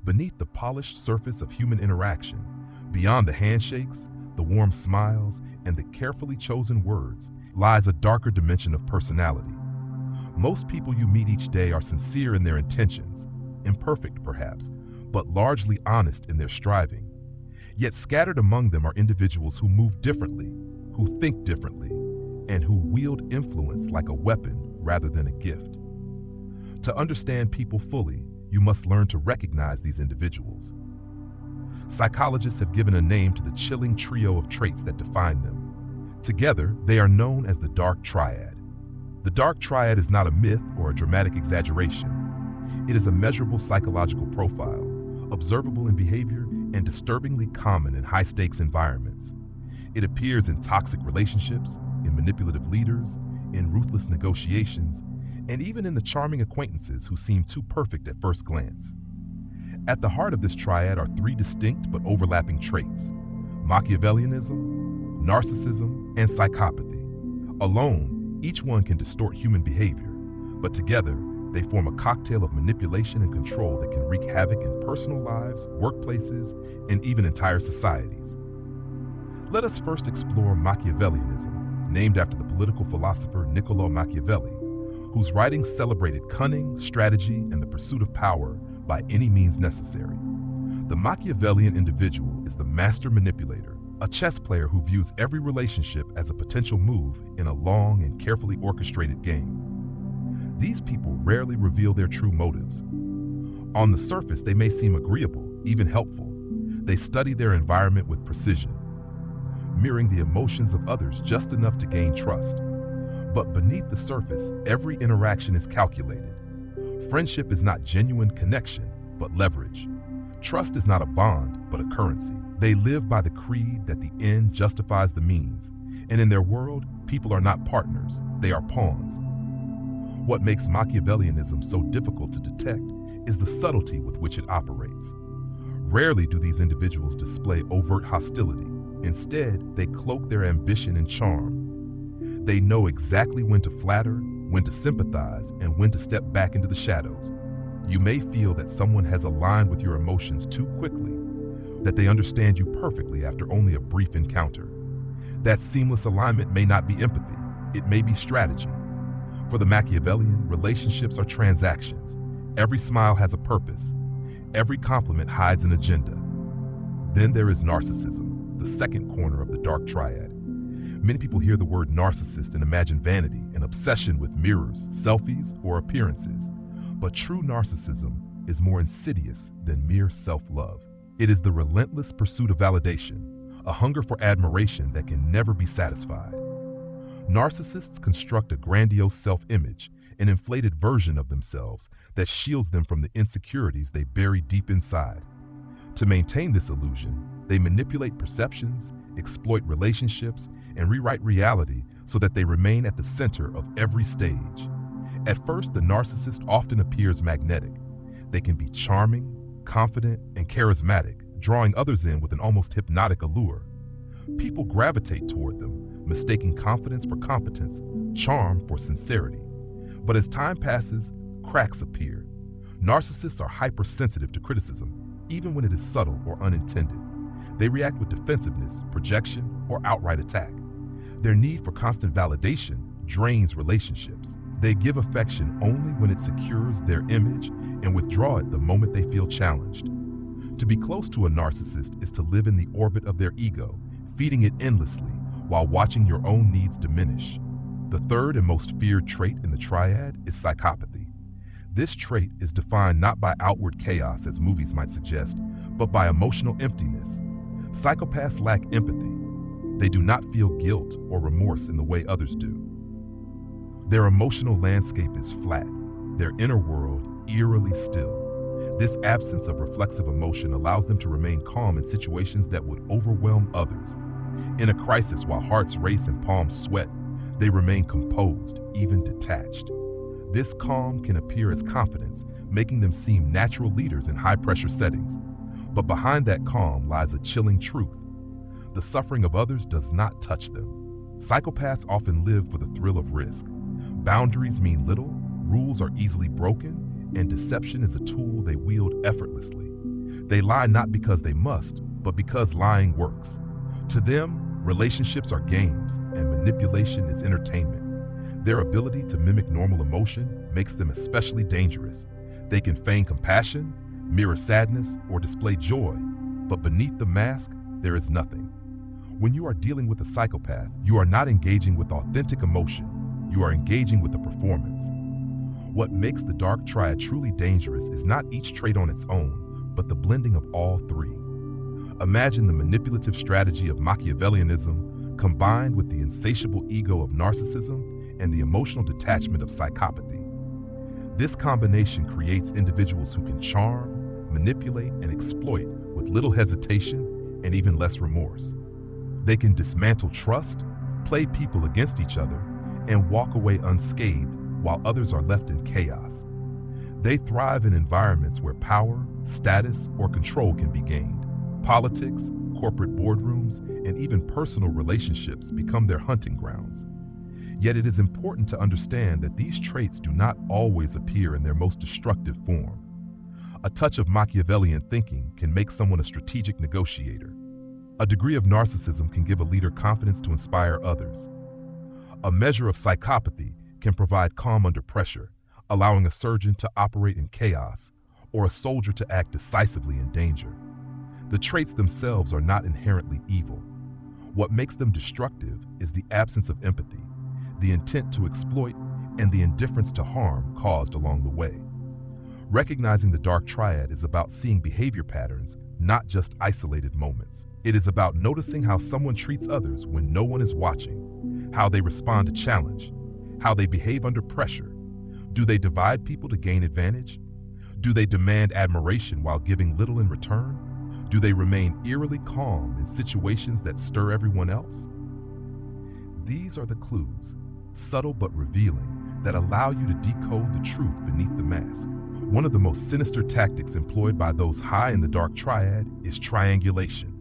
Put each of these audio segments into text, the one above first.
Beneath the polished surface of human interaction, beyond the handshakes, the warm smiles, and the carefully chosen words, lies a darker dimension of personality. Most people you meet each day are sincere in their intentions, imperfect perhaps, but largely honest in their striving. Yet scattered among them are individuals who move differently, who think differently, and who wield influence like a weapon rather than a gift. To understand people fully, you must learn to recognize these individuals. Psychologists have given a name to the chilling trio of traits that define them. Together, they are known as the Dark Triad. The Dark Triad is not a myth or a dramatic exaggeration. It is a measurable psychological profile, observable in behavior and disturbingly common in high-stakes environments. It appears in toxic relationships, in manipulative leaders, in ruthless negotiations, and even in the charming acquaintances who seem too perfect at first glance. At the heart of this triad are three distinct but overlapping traits: Machiavellianism, narcissism, and psychopathy. Alone, each one can distort human behavior, but together, they form a cocktail of manipulation and control that can wreak havoc in personal lives, workplaces, and even entire societies. Let us first explore Machiavellianism, named after the political philosopher Niccolo Machiavelli, whose writings celebrated cunning, strategy, and the pursuit of power by any means necessary. The Machiavellian individual is the master manipulator, a chess player who views every relationship as a potential move in a long and carefully orchestrated game. These people rarely reveal their true motives. On the surface, they may seem agreeable, even helpful. They study their environment with precision, mirroring the emotions of others just enough to gain trust. But beneath the surface, every interaction is calculated. Friendship is not genuine connection, but leverage. Trust is not a bond, but a currency. They live by the creed that the end justifies the means, and in their world, people are not partners, they are pawns. What makes Machiavellianism so difficult to detect is the subtlety with which it operates. Rarely do these individuals display overt hostility. Instead, they cloak their ambition in charm. They know exactly when to flatter, when to sympathize, and when to step back into the shadows. You may feel that someone has aligned with your emotions too quickly, that they understand you perfectly after only a brief encounter. That seamless alignment may not be empathy, it may be strategy. For the Machiavellian, relationships are transactions. Every smile has a purpose. Every compliment hides an agenda. Then there is narcissism, the second corner of the Dark Triad. Many people hear the word narcissist and imagine vanity, an obsession with mirrors, selfies, or appearances. But true narcissism is more insidious than mere self-love. It is the relentless pursuit of validation, a hunger for admiration that can never be satisfied. Narcissists construct a grandiose self-image, an inflated version of themselves that shields them from the insecurities they bury deep inside. To maintain this illusion, they manipulate perceptions, exploit relationships, and rewrite reality so that they remain at the center of every stage. At first, the narcissist often appears magnetic. They can be charming, confident, and charismatic, drawing others in with an almost hypnotic allure. People gravitate toward them, mistaking confidence for competence, charm for sincerity. But as time passes, cracks appear. Narcissists are hypersensitive to criticism, even when it is subtle or unintended. They react with defensiveness, projection, or outright attack. Their need for constant validation drains relationships. They give affection only when it secures their image and withdraw it the moment they feel challenged. To be close to a narcissist is to live in the orbit of their ego, feeding it endlessly while watching your own needs diminish. The third and most feared trait in the triad is psychopathy. This trait is defined not by outward chaos, as movies might suggest, but by emotional emptiness. Psychopaths lack empathy. They do not feel guilt or remorse in the way others do. Their emotional landscape is flat, their inner world eerily still. This absence of reflexive emotion allows them to remain calm in situations that would overwhelm others. In a crisis, while hearts race and palms sweat, they remain composed, even detached. This calm can appear as confidence, making them seem natural leaders in high-pressure settings. But behind that calm lies a chilling truth. The suffering of others does not touch them. Psychopaths often live for the thrill of risk. Boundaries mean little, rules are easily broken, and deception is a tool they wield effortlessly. They lie not because they must, but because lying works. To them, relationships are games and manipulation is entertainment. Their ability to mimic normal emotion makes them especially dangerous. They can feign compassion, mirror sadness, or display joy, but beneath the mask, there is nothing. When you are dealing with a psychopath, you are not engaging with authentic emotion. You are engaging with a performance. What makes the Dark Triad truly dangerous is not each trait on its own, but the blending of all three. Imagine the manipulative strategy of Machiavellianism combined with the insatiable ego of narcissism and the emotional detachment of psychopathy. This combination creates individuals who can charm, manipulate, and exploit with little hesitation and even less remorse. They can dismantle trust, play people against each other, and walk away unscathed while others are left in chaos. They thrive in environments where power, status, or control can be gained. Politics, corporate boardrooms, and even personal relationships become their hunting grounds. Yet it is important to understand that these traits do not always appear in their most destructive form. A touch of Machiavellian thinking can make someone a strategic negotiator. A degree of narcissism can give a leader confidence to inspire others. A measure of psychopathy can provide calm under pressure, allowing a surgeon to operate in chaos, or a soldier to act decisively in danger. The traits themselves are not inherently evil. What makes them destructive is the absence of empathy, the intent to exploit, and the indifference to harm caused along the way. Recognizing the Dark Triad is about seeing behavior patterns, not just isolated moments. It is about noticing how someone treats others when no one is watching, how they respond to challenge, how they behave under pressure. Do they divide people to gain advantage? Do they demand admiration while giving little in return? Do they remain eerily calm in situations that stir everyone else? These are the clues, subtle but revealing, that allow you to decode the truth beneath the mask. One of the most sinister tactics employed by those high in the Dark Triad is triangulation.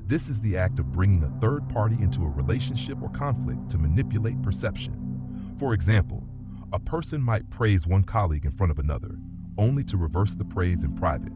This is the act of bringing a third party into a relationship or conflict to manipulate perception. For example, a person might praise one colleague in front of another, only to reverse the praise in private.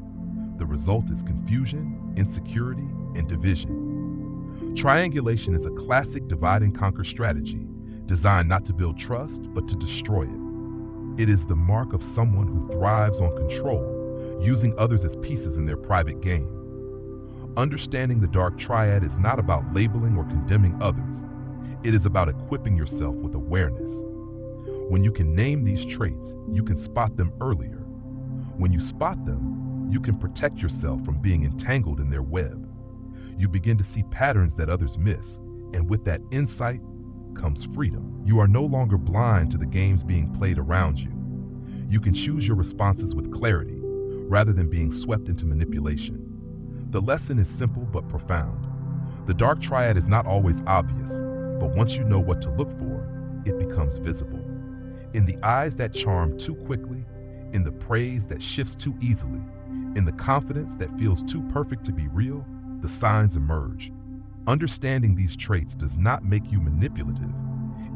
The result is confusion, insecurity, and division. Triangulation is a classic divide and conquer strategy, designed not to build trust, but to destroy it. It is the mark of someone who thrives on control, using others as pieces in their private game. Understanding the Dark Triad is not about labeling or condemning others. It is about equipping yourself with awareness. When you can name these traits, you can spot them earlier. When you spot them, you can protect yourself from being entangled in their web. You begin to see patterns that others miss, and with that insight comes freedom. You are no longer blind to the games being played around you. You can choose your responses with clarity, rather than being swept into manipulation. The lesson is simple but profound. The Dark Triad is not always obvious, but once you know what to look for, it becomes visible. In the eyes that charm too quickly, in the praise that shifts too easily, in the confidence that feels too perfect to be real, the signs emerge. Understanding these traits does not make you manipulative.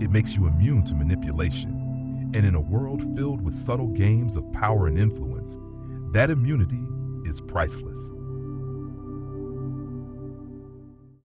It makes you immune to manipulation. And in a world filled with subtle games of power and influence, that immunity is priceless.